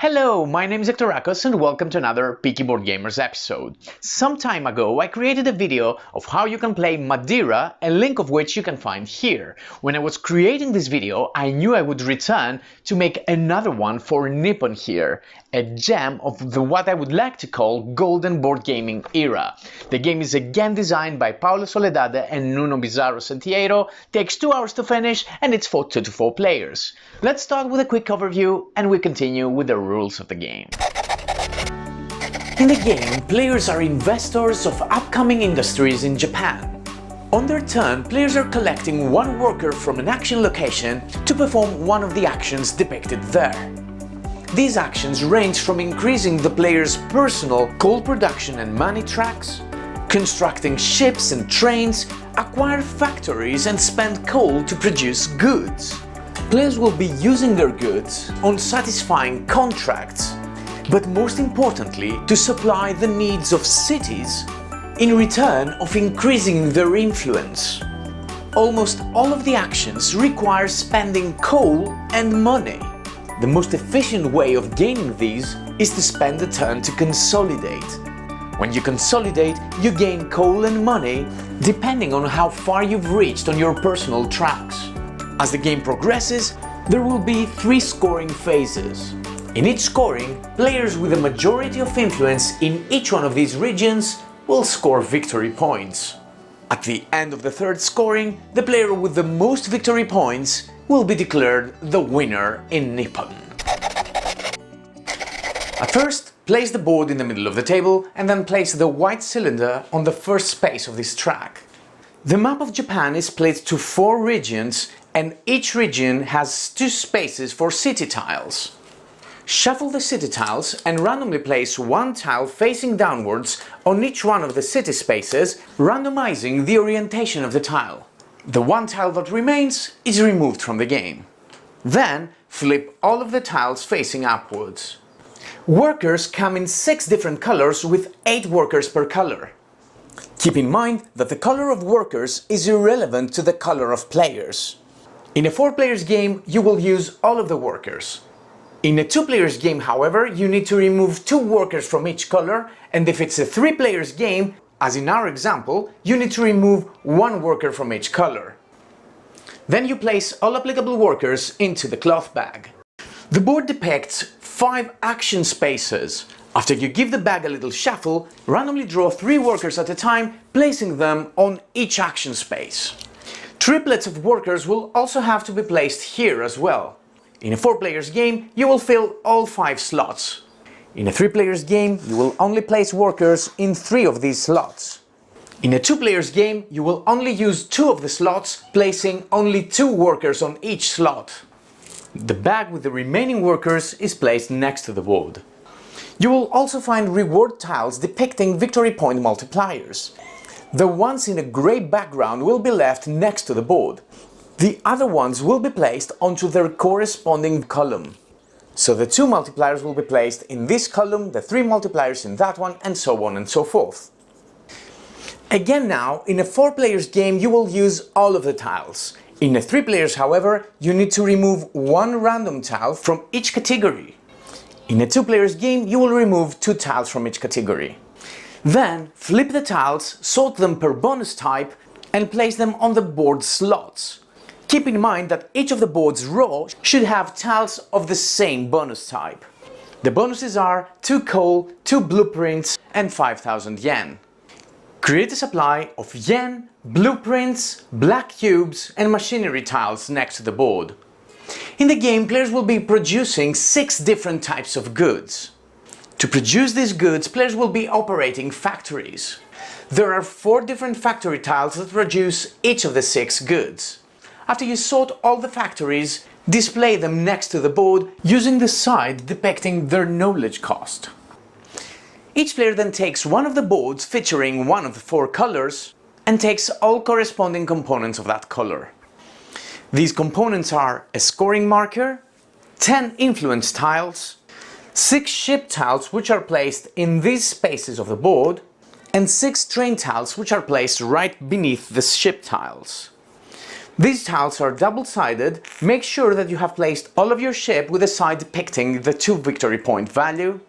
Hello, my name is Ektorakos and welcome to another Peaky Boardgamers episode. Some time ago I created a video of how you can play Madeira, a link of which you can find here. When I was creating this video I knew I would return to make another one for Nippon here, a gem of the what I would like to call golden board gaming era. The game is again designed by Paulo Soledade and Nuno Bizarro Santiago, takes 2 hours to finish and it's for 2 to 4 players. Let's start with a quick overview and we continue with the rules of the game. In the game, players are investors of upcoming industries in Japan. On their turn, players are collecting one worker from an action location to perform one of the actions depicted there. These actions range from increasing the player's personal coal production and money tracks, constructing ships and trains, acquire factories and spend coal to produce goods. Players will be using their goods on satisfying contracts, but most importantly to supply the needs of cities in return of increasing their influence. Almost all of the actions require spending coal and money. The most efficient way of gaining these is to spend a turn to consolidate. When you consolidate, you gain coal and money depending on how far you've reached on your personal tracks. As the game progresses, there will be 3 scoring phases. In each scoring, players with a majority of influence in each one of these regions will score victory points. At the end of the 3rd scoring, the player with the most victory points will be declared the winner in Nippon. At first, place the board in the middle of the table and then place the white cylinder on the first space of this track. The map of Japan is split to 4 regions and each region has 2 spaces for city tiles. Shuffle the city tiles and randomly place 1 tile facing downwards on each one of the city spaces, randomizing the orientation of the tile. The 1 tile that remains is removed from the game. Then flip all of the tiles facing upwards. Workers come in 6 different colors with 8 workers per color. Keep in mind that the color of workers is irrelevant to the color of players. In a 4 players game, you will use all of the workers. In a 2 players game, however, you need to remove 2 workers from each color, and if it's a 3 players game, as in our example, you need to remove 1 worker from each color. Then you place all applicable workers into the cloth bag. The board depicts 5 action spaces. After you give the bag a little shuffle, randomly draw 3 workers at a time, placing them on each action space. Triplets of workers will also have to be placed here as well. In a 4 players game, you will fill all 5 slots. In a 3 players game, you will only place workers in 3 of these slots. In a 2 players game, you will only use 2 of the slots, placing only 2 workers on each slot. The bag with the remaining workers is placed next to the board. You will also find reward tiles depicting victory point multipliers. The ones in a grey background will be left next to the board. The other ones will be placed onto their corresponding column. So the 2 multipliers will be placed in this column, the 3 multipliers in that one, and so on and so forth. Again now, in a 4 players game you will use all of the tiles. In a 3 players, however, you need to remove 1 random tile from each category. In a 2 players game you will remove 2 tiles from each category. Then flip the tiles, sort them per bonus type and place them on the board slots. Keep in mind that each of the board's rows should have tiles of the same bonus type. The bonuses are 2 coal, 2 blueprints and 5,000 yen. Create a supply of yen, blueprints, black cubes and machinery tiles next to the board. In the game, players will be producing 6 different types of goods. To produce these goods, players will be operating factories. There are 4 different factory tiles that produce each of the 6 goods. After you sort all the factories, display them next to the board using the side depicting their knowledge cost. Each player then takes one of the boards featuring one of the 4 colors and takes all corresponding components of that color. These components are a scoring marker, 10 influence tiles, 6 ship tiles which are placed in these spaces of the board, and 6 train tiles which are placed right beneath the ship tiles. These tiles are double-sided. Make sure that you have placed all of your ship with a side depicting the 2 victory point value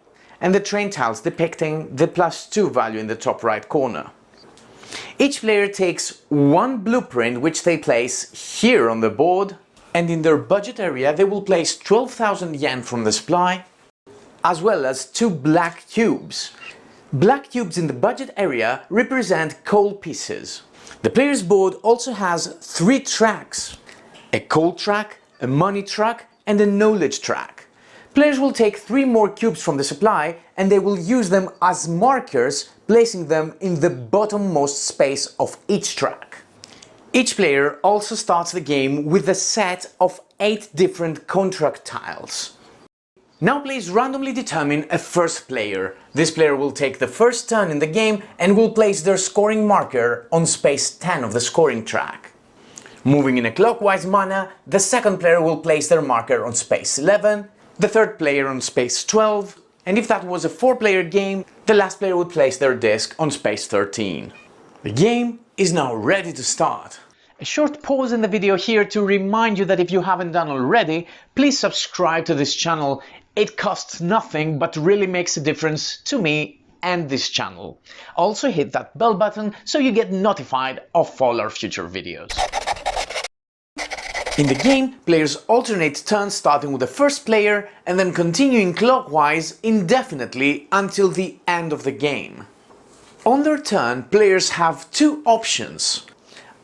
and the train tiles depicting the +2 value in the top right corner. Each player takes one blueprint which they place here on the board, and in their budget area they will place 12,000 yen from the supply, as well as 2 black cubes. Black cubes in the budget area represent coal pieces. The player's board also has 3 tracks: a coal track, a money track and a knowledge track. Players will take 3 more cubes from the supply and they will use them as markers, placing them in the bottommost space of each track. Each player also starts the game with a set of 8 different contract tiles. Now please randomly determine a first player. This player will take the first turn in the game and will place their scoring marker on space 10 of the scoring track. Moving in a clockwise manner, the second player will place their marker on space 11, the third player on space 12, and if that was a 4-player game, the last player would place their disc on space 13. The game is now ready to start. A short pause in the video here to remind you that if you haven't done already, please subscribe to this channel. It costs nothing but really makes a difference to me and this channel. Also hit that bell button so you get notified of all our future videos. In the game, players alternate turns starting with the first player and then continuing clockwise indefinitely until the end of the game. On their turn, players have 2 options.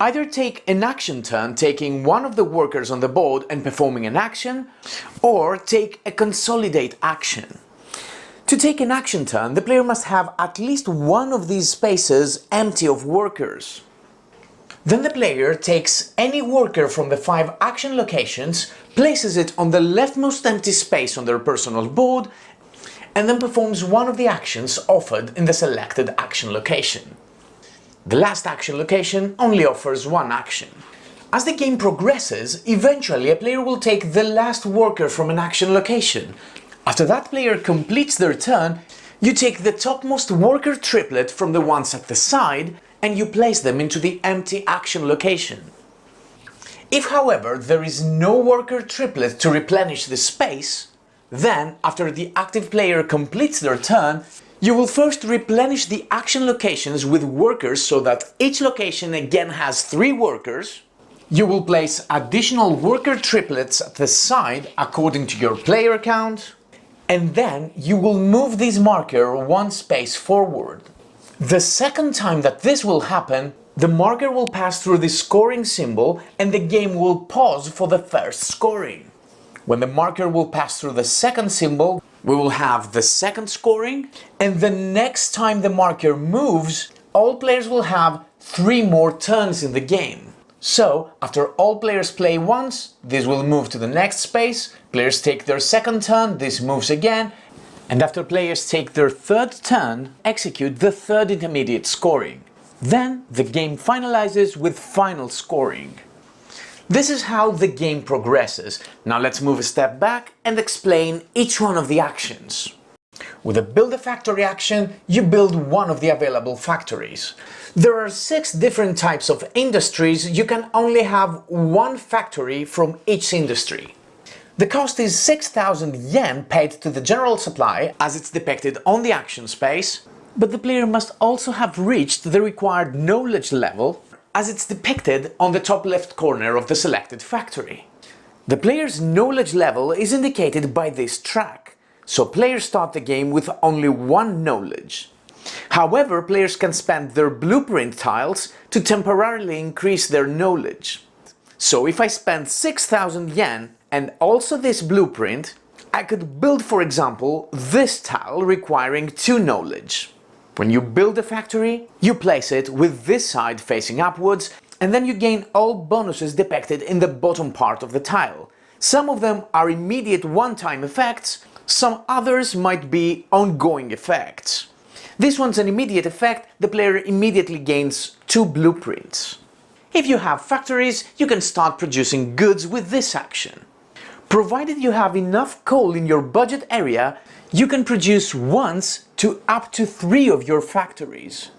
Either take an action turn, taking one of the workers on the board and performing an action, or take a consolidate action. To take an action turn, the player must have at least one of these spaces empty of workers. Then the player takes any worker from the 5 action locations, places it on the leftmost empty space on their personal board, and then performs one of the actions offered in the selected action location. The last action location only offers 1 action. As the game progresses, eventually a player will take the last worker from an action location. After that player completes their turn, you take the topmost worker triplet from the ones at the side and you place them into the empty action location. If, however, there is no worker triplet to replenish the space, then, after the active player completes their turn, you will first replenish the action locations with workers so that each location again has 3 workers. You will place additional worker triplets at the side according to your player count, and then you will move this marker 1 space forward. The second time that this will happen, the marker will pass through the scoring symbol and the game will pause for the first scoring. When the marker will pass through the second symbol, we will have the second scoring, and the next time the marker moves, all players will have 3 more turns in the game. So, after all players play once, this will move to the next space, players take their second turn, this moves again, and after players take their third turn, execute the third intermediate scoring. Then the game finalizes with final scoring. This is how the game progresses. Now let's move a step back and explain each one of the actions. With a build a factory action, you build one of the available factories. There are 6 different types of industries. You can only have 1 factory from each industry. The cost is 6,000 yen paid to the general supply, as it's depicted on the action space, but the player must also have reached the required knowledge level, as it's depicted on the top left corner of the selected factory. The player's knowledge level is indicated by this track, so players start the game with only 1 knowledge. However, players can spend their blueprint tiles to temporarily increase their knowledge. So if I spend 6,000 yen and also this blueprint, I could build, for example, this tile requiring 2 knowledge. When you build a factory, you place it with this side facing upwards, and then you gain all bonuses depicted in the bottom part of the tile. Some of them are immediate one-time effects, some others might be ongoing effects. This one's an immediate effect, the player immediately gains 2 blueprints. If you have factories, you can start producing goods with this action. Provided you have enough coal in your budget area, you can produce once to up to 3 of your factories.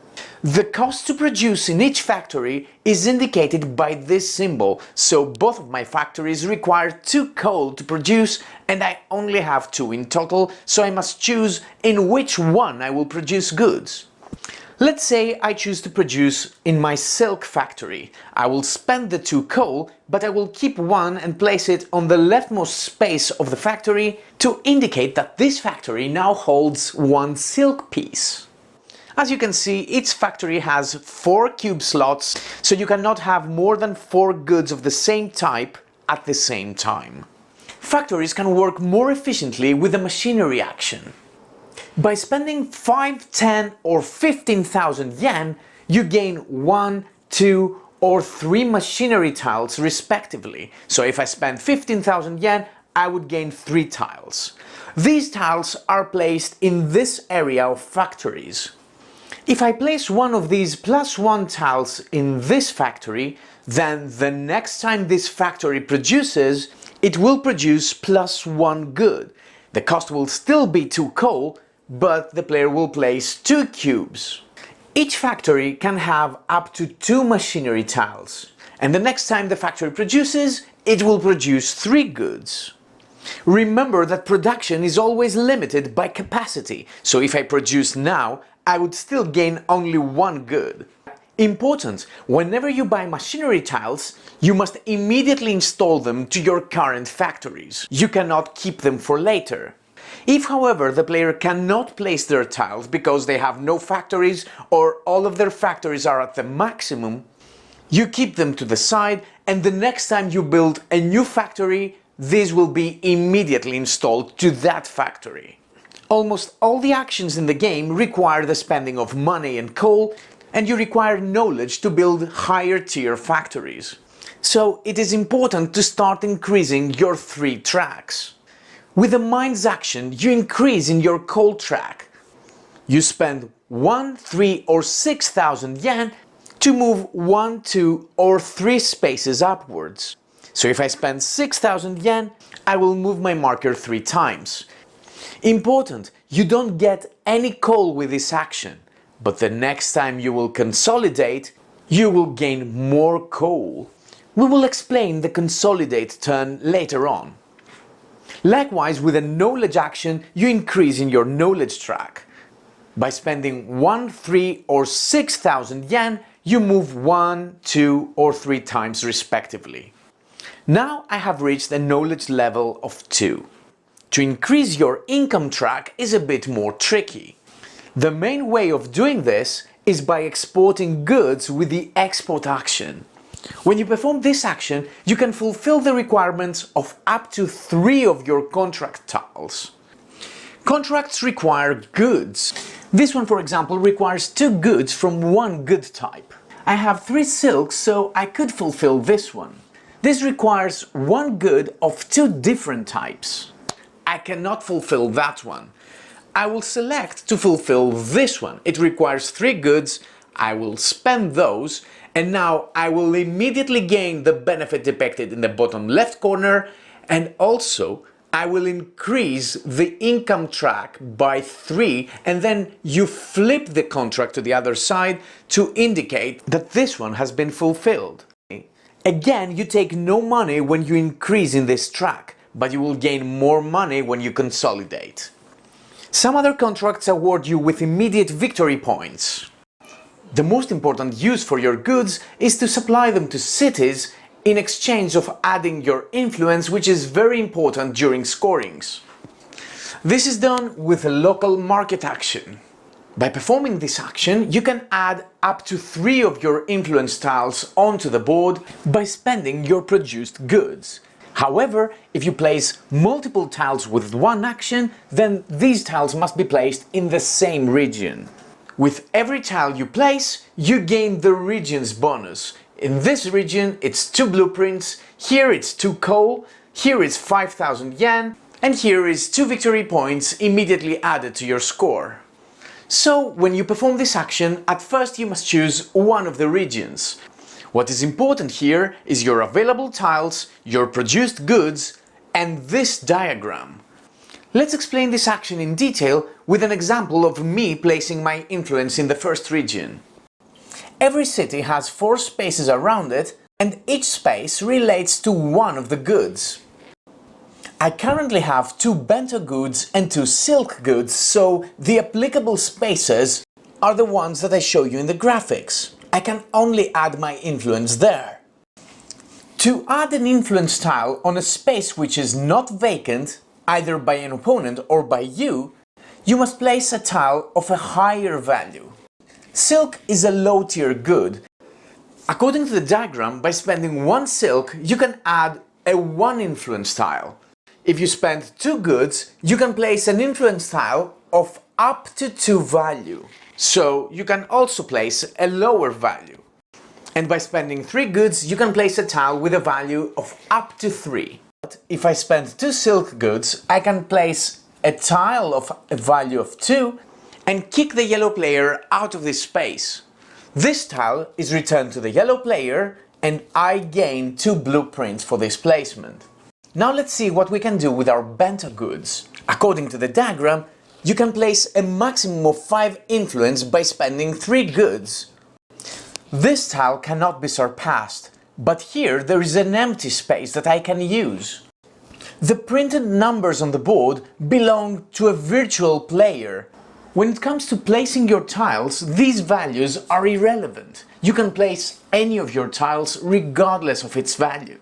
The cost to produce in each factory is indicated by this symbol, so both of my factories require 2 coal to produce and I only have 2 in total, so I must choose in which one I will produce goods. Let's say I choose to produce in my silk factory. I will spend the 2 coal, but I will keep one and place it on the leftmost space of the factory to indicate that this factory now holds 1 silk piece. As you can see, each factory has 4 cube slots, so you cannot have more than 4 goods of the same type at the same time. Factories can work more efficiently with the machinery action. By spending 5, 10 or 15,000 yen, you gain 1, 2 or 3 machinery tiles respectively. So if I spend 15,000 yen, I would gain 3 tiles. These tiles are placed in this area of factories. If I place one of these +1 tiles in this factory, then the next time this factory produces, it will produce +1 good. The cost will still be 2 coal, but the player will place 2 cubes. Each factory can have up to 2 machinery tiles, and the next time the factory produces, it will produce 3 goods. Remember that production is always limited by capacity, so if I produce now, I would still gain only 1 good. Important, whenever you buy machinery tiles, you must immediately install them to your current factories. You cannot keep them for later. If, however, the player cannot place their tiles because they have no factories or all of their factories are at the maximum, you keep them to the side, and the next time you build a new factory, these will be immediately installed to that factory. Almost all the actions in the game require the spending of money and coal, and you require knowledge to build higher tier factories. So it is important to start increasing your 3 tracks. With the mines action, you increase in your coal track. You spend 1, 3 or 6,000 yen to move 1, 2 or 3 spaces upwards. So if I spend 6,000 yen, I will move my marker 3 times. Important, you don't get any coal with this action, but the next time you will consolidate, you will gain more coal. We will explain the consolidate turn later on. Likewise, with a knowledge action, you increase in your knowledge track. By spending 1, 3 or 6,000 yen, you move 1, 2 or 3 times respectively. Now I have reached a knowledge level of 2. To increase your income track is a bit more tricky. The main way of doing this is by exporting goods with the export action. When you perform this action, you can fulfill the requirements of up to 3 of your contract tiles. Contracts require goods. This one, for example, requires 2 goods from 1 good type. I have 3 silks, so I could fulfill this one. This requires 1 good of 2 different types. I cannot fulfill that one. I will select to fulfill this one. It requires 3 goods, I will spend those, and now I will immediately gain the benefit depicted in the bottom left corner, and also I will increase the income track by 3, and then you flip the contract to the other side to indicate that this one has been fulfilled. Again, you take no money when you increase in this track, but you will gain more money when you consolidate. Some other contracts award you with immediate victory points. The most important use for your goods is to supply them to cities in exchange of adding your influence, which is very important during scorings. This is done with a local market action. By performing this action, you can add up to 3 of your influence tiles onto the board by spending your produced goods. However, if you place multiple tiles with one action, then these tiles must be placed in the same region. With every tile you place, you gain the region's bonus. In this region, it's 2 blueprints, here it's 2 coal, here is 5,000 yen, and here is 2 victory points immediately added to your score. So, when you perform this action, at first you must choose one of the regions. What is important here is your available tiles, your produced goods, and this diagram. Let's explain this action in detail with an example of me placing my influence in the first region. Every city has 4 spaces around it, and each space relates to one of the goods. I currently have 2 bento goods and 2 silk goods, so the applicable spaces are the ones that I show you in the graphics. I can only add my influence there. To add an influence tile on a space which is not vacant, either by an opponent or by you, you must place a tile of a higher value. Silk is a low tier good. According to the diagram, by spending 1 silk, you can add a 1 influence tile. If you spend 2 goods, you can place an influence tile of up to 2 value. So you can also place a lower value. And by spending 3 goods, you can place a tile with a value of up to 3. But if I spend 2 silk goods, I can place a tile of a value of 2 and kick the yellow player out of this space. This tile is returned to the yellow player and I gain 2 blueprints for this placement. Now let's see what we can do with our bento goods. According to the diagram, you can place a maximum of 5 influence by spending 3 goods. This tile cannot be surpassed, but here there is an empty space that I can use. The printed numbers on the board belong to a virtual player. When it comes to placing your tiles, these values are irrelevant. You can place any of your tiles regardless of its value.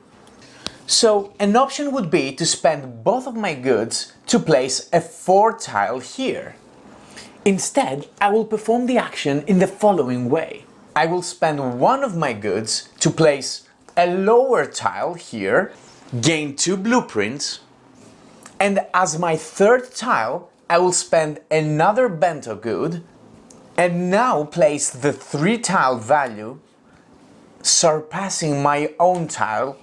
So an option would be to spend both of my goods to place a 4 tile here. Instead, I will perform the action in the following way. I will spend 1 of my goods to place a lower tile here, gain 2 blueprints, and as my 3rd tile, I will spend another bento good and now place the 3 tile value, surpassing my own tile,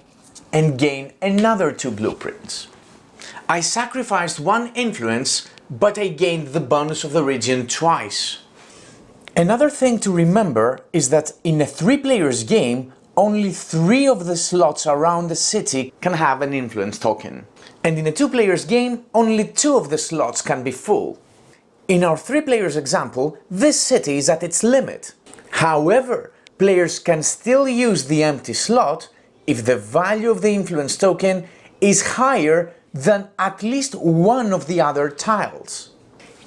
and gain another 2 blueprints. I sacrificed 1 influence, but I gained the bonus of the region twice. Another thing to remember is that in a 3 players game, only 3 of the slots around the city can have an influence token. And in a 2 players game, only 2 of the slots can be full. In our 3 players example, this city is at its limit. However, players can still use the empty slot if the value of the influence token is higher than at least 1 of the other tiles.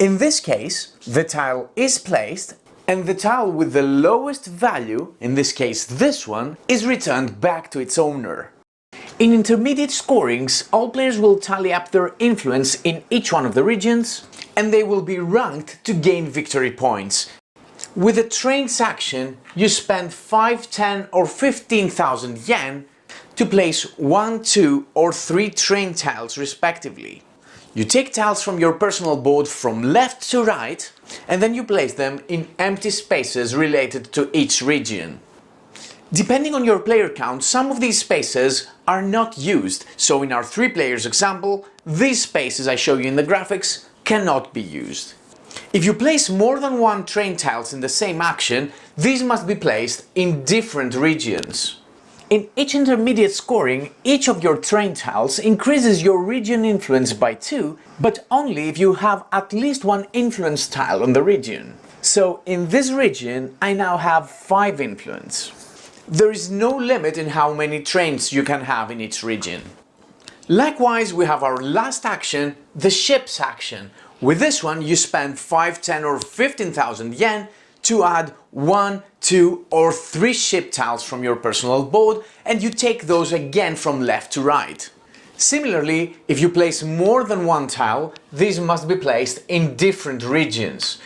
In this case, the tile is placed and the tile with the lowest value, in this case this one, is returned back to its owner. In intermediate scorings, all players will tally up their influence in each one of the regions and they will be ranked to gain victory points. With a trains action, you spend 5, 10 or 15,000 yen to place 1, 2 or 3 train tiles respectively. You take tiles from your personal board from left to right and then you place them in empty spaces related to each region. Depending on your player count, some of these spaces are not used, so in our 3 players example, these spaces I show you in the graphics cannot be used. If you place more than 1 train tiles in the same action, these must be placed in different regions. In each intermediate scoring, each of your train tiles increases your region influence by 2, but only if you have at least 1 influence tile on the region. So in this region, I now have 5 influence. There is no limit in how many trains you can have in each region. Likewise, we have our last action, the ships action. With this one, you spend 5, 10 or 15,000 yen to add 1, 2 or 3 ship tiles from your personal board and you take those again from left to right. Similarly, if you place more than 1 tile, these must be placed in different regions.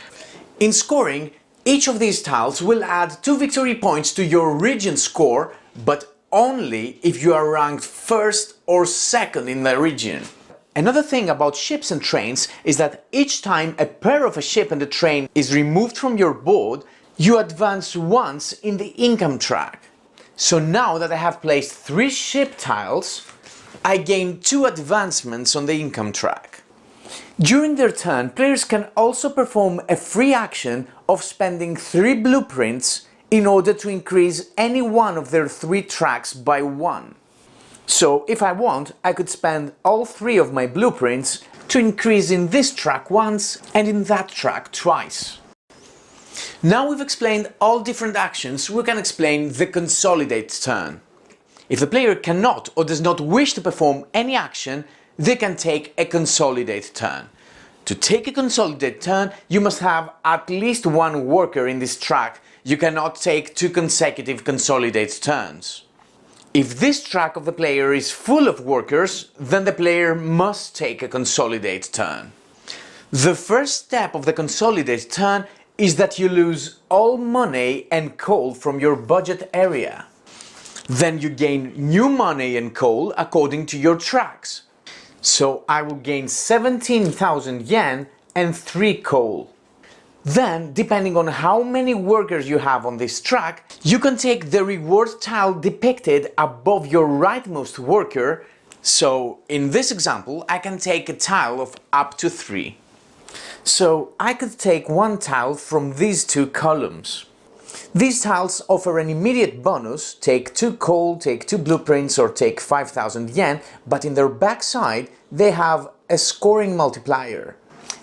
In scoring, each of these tiles will add 2 victory points to your region score, but only if you are ranked 1st or 2nd in the region. Another thing about ships and trains is that each time a pair of a ship and a train is removed from your board, you advance once in the income track. So now that I have placed 3 ship tiles, I gain 2 advancements on the income track. During their turn, players can also perform a free action of spending 3 blueprints in order to increase any one of their 3 tracks by 1. So if I want, I could spend all 3 of my blueprints to increase in this track once and in that track twice. Now we've explained all different actions, we can explain the consolidate turn. If the player cannot or does not wish to perform any action, they can take a consolidate turn. To take a consolidate turn, you must have at least one worker in this track. You cannot take two consecutive consolidate turns. If this track of the player is full of workers, then the player must take a consolidate turn. The first step of the consolidate turn is that you lose all money and coal from your budget area. Then you gain new money and coal according to your tracks. So I will gain 17,000 yen and 3 coal. Then, depending on how many workers you have on this track, you can take the reward tile depicted above your rightmost worker. So in this example, I can take a tile of up to 3. So I could take one tile from these two columns. These tiles offer an immediate bonus, take 2 coal, take 2 blueprints or take 5,000 yen, but in their backside they have a scoring multiplier.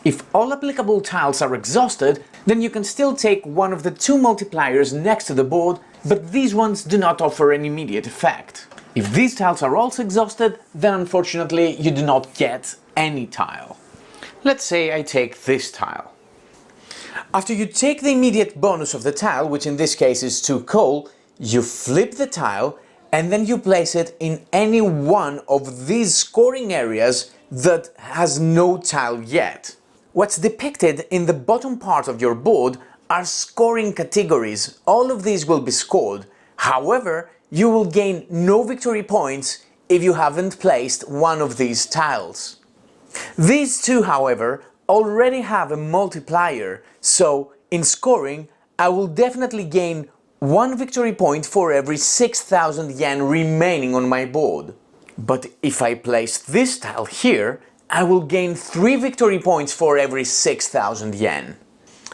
If all applicable tiles are exhausted, then you can still take one of the 2 multipliers next to the board, but these ones do not offer an immediate effect. If these tiles are also exhausted, then unfortunately you do not get any tile. Let's say I take this tile. After you take the immediate bonus of the tile, which in this case is 2 coal, you flip the tile and then you place it in any one of these scoring areas that has no tile yet. What's depicted in the bottom part of your board are scoring categories. All of these will be scored. However, you will gain no victory points if you haven't placed one of these tiles. These two, however, already have a multiplier, so in scoring I will definitely gain 1 victory point for every 6,000 yen remaining on my board. But if I place this tile here, I will gain 3 victory points for every 6,000 yen.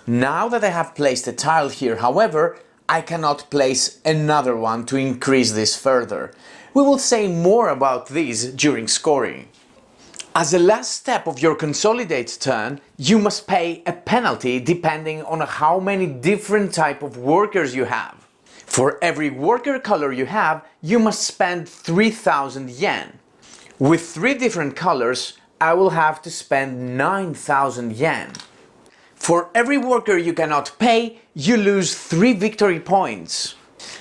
Now that I have placed a tile here, however, I cannot place another one to increase this further. We will say more about these during scoring. As a last step of your consolidate turn, you must pay a penalty depending on how many different type of workers you have. For every worker color you have, you must spend 3,000 yen. With 3 different colors, I will have to spend 9,000 yen. For every worker you cannot pay, you lose 3 victory points.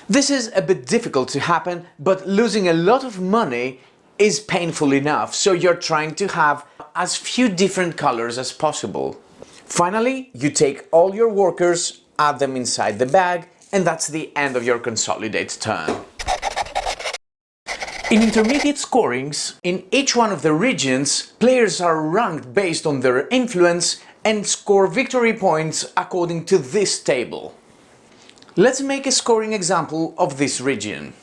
This is a bit difficult to happen, but losing a lot of money is painful enough, so you're trying to have as few different colors as possible. Finally, you take all your workers, add them inside the bag, and that's the end of your consolidate turn. In intermediate scorings, in each one of the regions, players are ranked based on their influence and score victory points according to this table. Let's make a scoring example of this region.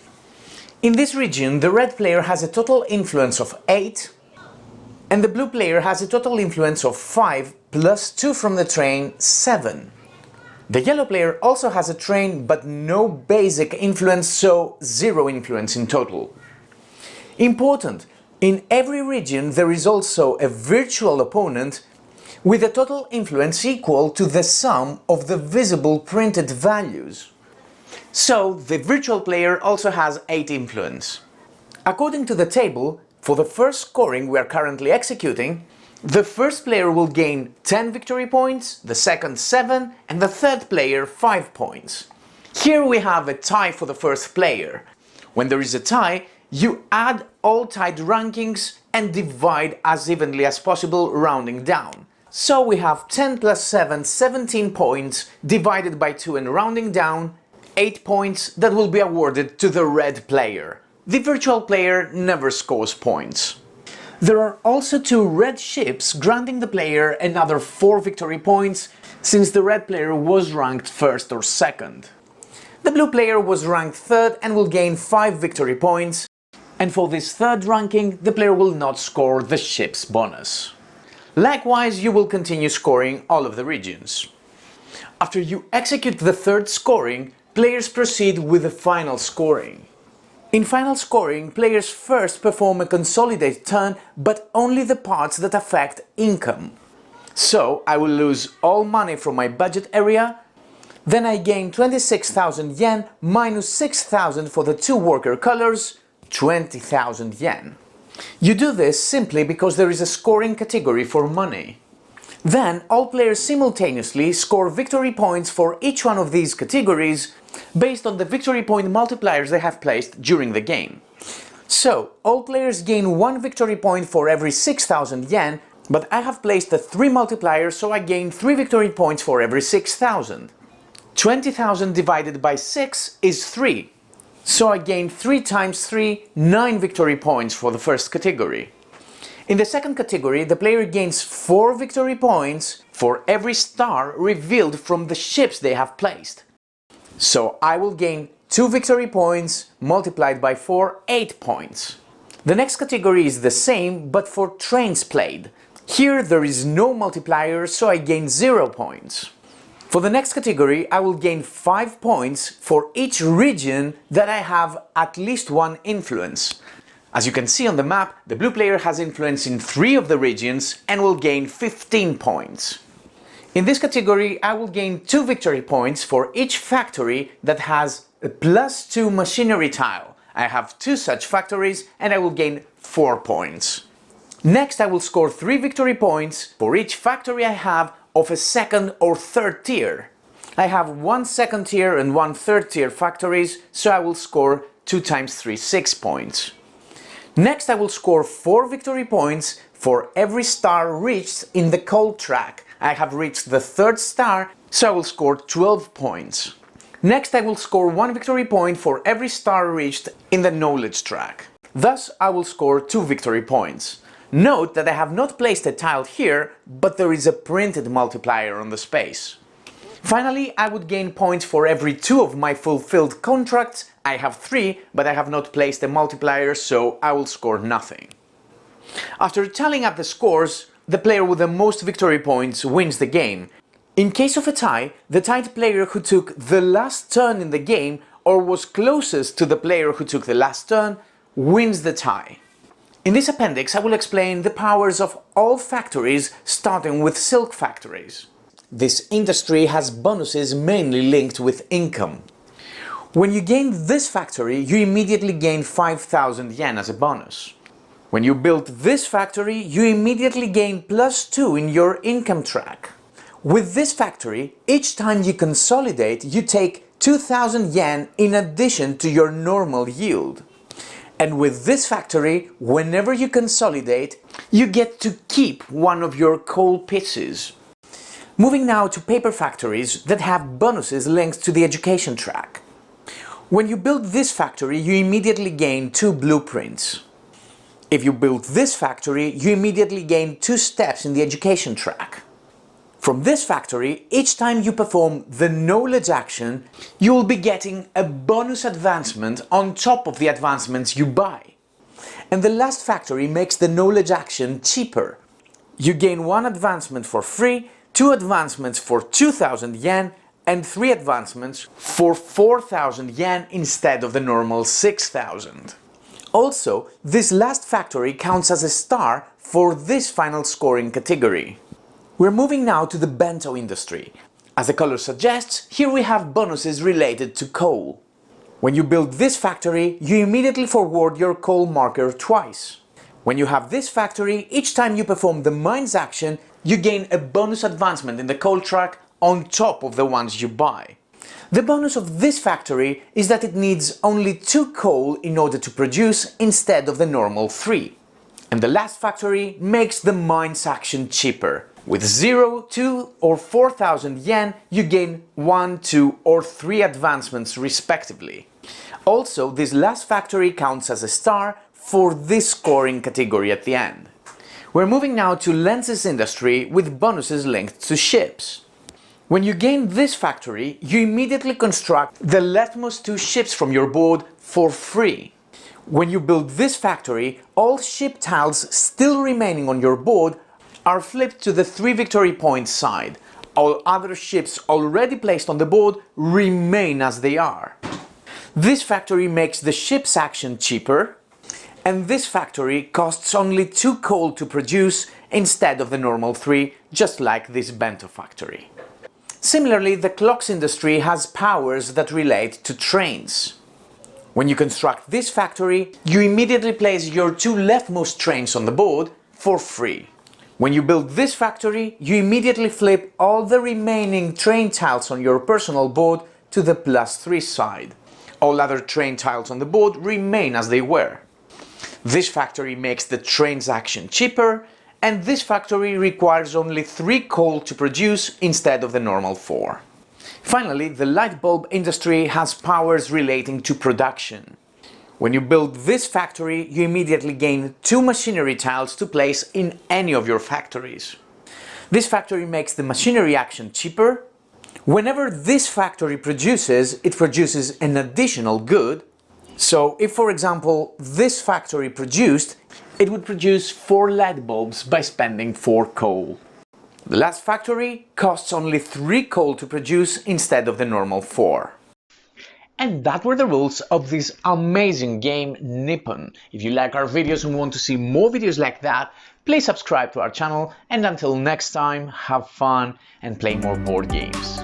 In this region, the red player has a total influence of 8 and the blue player has a total influence of 5 plus 2 from the train, 7. The yellow player also has a train but no basic influence, so 0 influence in total. Important! In every region there is also a virtual opponent with a total influence equal to the sum of the visible printed values. So the virtual player also has 8 influence. According to the table, for the first scoring we are currently executing, the first player will gain 10 victory points, the second 7 and the third player 5 points. Here we have a tie for the first player. When there is a tie, you add all tied rankings and divide as evenly as possible, rounding down. So we have 10 plus 7, 17 points, divided by 2 and rounding down, 8 points that will be awarded to the red player. The virtual player never scores points. There are also 2 red ships granting the player another 4 victory points, since the red player was ranked first or second. The blue player was ranked third and will gain 5 victory points, and for this third ranking the player will not score the ship's bonus. Likewise, you will continue scoring all of the regions. After you execute the third scoring, players proceed with the final scoring. In final scoring, players first perform a consolidate turn, but only the parts that affect income. So I will lose all money from my budget area, Then I gain 26,000 yen minus 6,000 for the two worker colors, 20,000 yen. You do this simply because there is a scoring category for money. Then all players simultaneously score victory points for each one of these categories based on the victory point multipliers they have placed during the game. So, all players gain 1 victory point for every 6,000 yen, but I have placed a 3 multiplier, so I gain 3 victory points for every 6,000. 20,000 divided by 6 is 3, so I gain 3 times 3, 9 victory points for the first category. In the second category, the player gains 4 victory points for every star revealed from the ships they have placed. So I will gain 2 victory points multiplied by 4, 8 points. The next category is the same, but for trains played. Here there is no multiplier, so I gain 0 points. For the next category, I will gain 5 points for each region that I have at least one influence. As you can see on the map, the blue player has influence in 3 of the regions and will gain 15 points. In this category, I will gain 2 victory points for each factory that has a +2 machinery tile. I have 2 such factories and I will gain 4 points. Next, I will score 3 victory points for each factory I have of a second or third tier. I have 1 second tier and 1 third tier factories, so I will score 2 times 3, 6 points. Next, I will score 4 victory points for every star reached in the coal track. I have reached the 3rd star, so I will score 12 points. Next, I will score 1 victory point for every star reached in the knowledge track. Thus, I will score 2 victory points. Note that I have not placed a tile here, but there is a printed multiplier on the space. Finally, I would gain points for every 2 of my fulfilled contracts. I have 3, but I have not placed a multiplier, so I will score nothing. After tallying up the scores, the player with the most victory points wins the game. In case of a tie, the tied player who took the last turn in the game or was closest to the player who took the last turn wins the tie. In this appendix, I will explain the powers of all factories, starting with silk factories. This industry has bonuses mainly linked with income. When you gain this factory, you immediately gain 5,000 yen as a bonus. When you build this factory, you immediately gain +2 in your income track. With this factory, each time you consolidate, you take 2,000 yen in addition to your normal yield. And with this factory, whenever you consolidate, you get to keep one of your coal pieces. Moving now to paper factories that have bonuses linked to the education track. When you build this factory, you immediately gain 2 blueprints. If you build this factory, you immediately gain 2 steps in the education track. From this factory, each time you perform the knowledge action, you will be getting a bonus advancement on top of the advancements you buy. And the last factory makes the knowledge action cheaper. You gain 1 advancement for free, 2 advancements for 2,000 yen, and 3 advancements for 4,000 yen instead of the normal 6,000. Also, this last factory counts as a star for this final scoring category. We're moving now to the bento industry. As the color suggests, here we have bonuses related to coal. When you build this factory, you immediately forward your coal marker twice. When you have this factory, each time you perform the mines action, you gain a bonus advancement in the coal track on top of the ones you buy. The bonus of this factory is that it needs only 2 coal in order to produce instead of the normal 3. And the last factory makes the mines action cheaper. With 0, 2 or 4,000 yen, you gain 1, 2 or 3 advancements respectively. Also, this last factory counts as a star for this scoring category at the end. We're moving now to lenses industry with bonuses linked to ships. When you gain this factory, you immediately construct the leftmost 2 ships from your board for free. When you build this factory, all ship tiles still remaining on your board are flipped to the 3 victory point side. All other ships already placed on the board remain as they are. This factory makes the ship's action cheaper, and this factory costs only 2 coal to produce instead of the normal 3, just like this bento factory. Similarly, the clocks industry has powers that relate to trains. When you construct this factory, you immediately place your 2 leftmost trains on the board for free. When you build this factory, you immediately flip all the remaining train tiles on your personal board to the +3 side. All other train tiles on the board remain as they were. This factory makes the transaction cheaper, and this factory requires only 3 coal to produce instead of the normal 4. Finally, the light bulb industry has powers relating to production. When you build this factory, you immediately gain 2 machinery tiles to place in any of your factories. This factory makes the machinery action cheaper. Whenever this factory produces, it produces an additional good. So if, for example, this factory produced, it would produce 4 light bulbs by spending 4 coal. The last factory costs only 3 coal to produce instead of the normal 4. And that were the rules of this amazing game, Nippon. If you like our videos and want to see more videos like that, please subscribe to our channel, and until next time, have fun and play more board games.